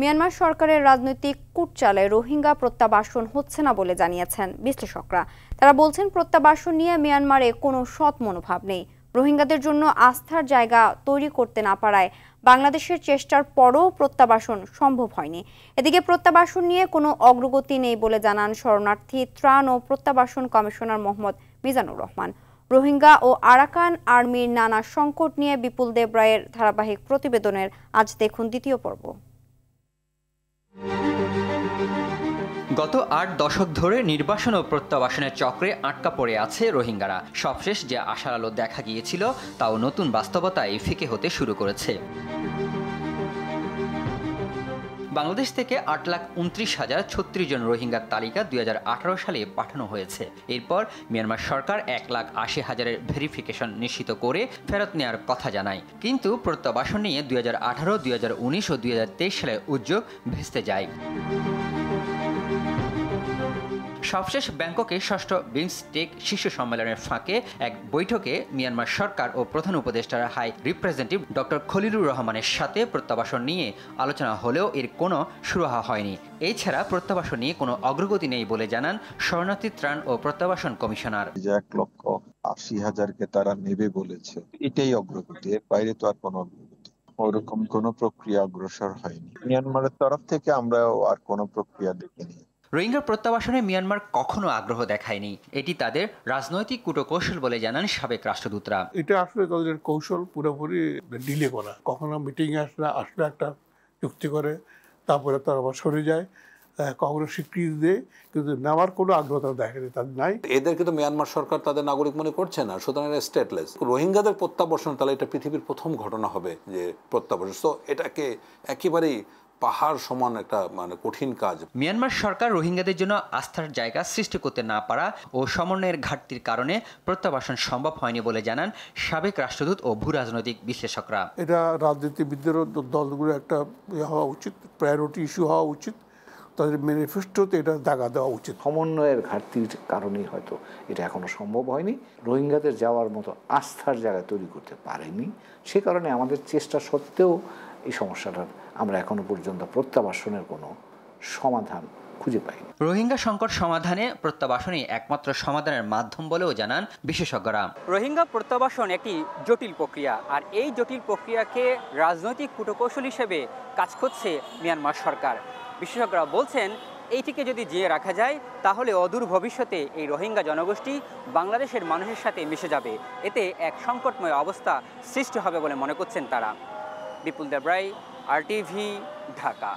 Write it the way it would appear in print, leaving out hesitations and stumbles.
Myanmar সরকারের রাজনৈতিক কূটচালে রোহিঙ্গা প্রত্যাবাসন হচ্ছে না বলে জানিয়েছেন বিশ্লেষকরা। তারা বলছেন, প্রত্যাবাসন নিয়ে মিয়ানমারে কোনো সৎ মনোভাব নেই। রোহিঙ্গাদের জন্য আস্থার জায়গা তৈরি করতে না পারায় বাংলাদেশের চেষ্টার পরও প্রত্যাবাসন সম্ভব হয়নি। এদিকে প্রত্যাবাসন নিয়ে কোনো অগ্রগতি নেই বলে জানান শরণার্থী ত্রাণ ও প্রত্যাবাসন কমিশনার মোহাম্মদ মিজানুর রহমান। রোহিঙ্গা ও আরাকান আর্মির নানা সংকট নিয়ে বিপুল দেব রায়ের ধারাবাহিক প্রতিবেদনের আজ দেখুন দ্বিতীয় পর্ব। গত ৮ দশক ধরে নির্বাসন ও প্রত্যাবাসনের চক্রে আটকা পড়ে আছে রোহিঙ্গারা। সবশেষ যে আশার আলো দেখা গিয়েছিল তাও নতুন বাস্তবতায় ফিকে হতে শুরু করেছে। বাংলাদেশ থেকে ৮,২৯,০৩৬ জন রোহিঙ্গার তালিকা ২০১৮ সালে পাঠানো হয়েছে। এরপর মিয়ানমার সরকার ১,৮০,০০০-এর ভেরিফিকেশন নিশ্চিত করে ফেরত নেওয়ার কথা জানায়। কিন্তু প্রত্যাবাসন নিয়ে ২০১৮, ২০১৯ ও ২০২৩ সালের উদ্যোগ ভেস্তে যায়। সবশেষ ব্যাংককে ষষ্ঠ বিমস্টেক শীর্ষ সম্মেলনের ফাঁকে এক বৈঠকে মিয়ানমার সরকার ও প্রধান উপদেষ্টার হাই রিপ্রেজেন্টেটিভ ডক্টর খলিলুর রহমানের সাথে প্রত্যাবাসন নিয়ে আলোচনা হলেও এর কোনো সুরাহা হয়নি। এছাড়া প্রত্যাবাসন নিয়ে কোনো অগ্রগতি নেই বলে জানান শরণার্থী ত্রাণ ও প্রত্যাবাসন কমিশনার। ১,৮০,০০০-কে তারা নেবে বলেছে, এটাই অগ্রগতি, এর বাইরে তো আর কোনো অগ্রগতি, ওরকম কোনো প্রক্রিয়া অগ্রসর হয়নি। মিয়ানমারের তরফ থেকে আমরা আর কোনো প্রক্রিয়া দেখিনি। রোহিঙ্গা প্রত্যাবাসনে মিয়ানমার কখনো আগ্রহ দেখায়নি। এটি তাদের রাজনৈতিক কূটকৌশল বলে জানান সাবেক রাষ্ট্রদূতরা। এটা আসলে তাদের কৌশল, পুরোপুরি ডিলে করা। কখনো মিটিং আসলে একটা চুক্তি করে, তারপরে তারা আবার সরে যায়, কখনো স্বীকৃতি দেয়, কিন্তু নেওয়ার কোনো আগ্রহ দেখেনি, তাদের নাই। এদেরকে তো মিয়ানমার সরকার তাদের নাগরিক মনে করছে না, সুতরাং স্টেটলেস। রোহিঙ্গাদের প্রত্যাবাসন তাহলে এটা পৃথিবীর প্রথম ঘটনা হবে যে প্রত্যাবাসন। তো এটাকে একেবারেই পাহাড় সমান একটা কঠিন কাজ। মিয়ানমার সরকার রোহিঙ্গাদের জন্য আস্থার জায়গা সৃষ্টি করতে না পারা ও সমন্বয়ের ঘাটতির কারণে প্রত্যাবাসন সম্ভব হয়নি বলে জানান সাবেক রাষ্ট্রদূত ও ভূ রাজনৈতিক বিশ্লেষকরা। এটা রাজনীতিবিদদেরও দলগুলো একটা হওয়া উচিত, প্রায়োরিটি ইস্যু হওয়া উচিত, তাদের ম্যানিফেস্টোতে এটা দাগা দেওয়া উচিত। সমন্বয়ের ঘাটতির কারণেই হয়তো এটা এখনো সম্ভব হয়নি। রোহিঙ্গাদের যাওয়ার মতো আস্থার জায়গা তৈরি করতে পারেনি। সে কারণে আমাদের চেষ্টা সত্ত্বেও এই সমস্যাটার আমরা এখনো পর্যন্ত প্রত্যাবাসনের কোনো সমাধান খুঁজে পাইনি। রোহিঙ্গা সংকট সমাধানে প্রত্যাবাসনই একমাত্র সমাধানের মাধ্যম বলেও জানান বিশেষজ্ঞরা। রোহিঙ্গা প্রত্যাবাসন একটি জটিল প্রক্রিয়া, আর এই জটিল প্রক্রিয়াকে রাজনৈতিক কূটকৌশল হিসেবে কাজ করছে মিয়ানমার সরকার। বিশেষজ্ঞরা বলছেন, এইটিকে যদি জিয়ে রাখা যায় তাহলে অদূর ভবিষ্যতে এই রোহিঙ্গা জনগোষ্ঠী বাংলাদেশের মানুষের সাথে মিশে যাবে। এতে এক সংকটময় অবস্থা সৃষ্টি হবে বলে মনে করছেন তারা। বিপুল দেব রায়, RTV, ঢাকা।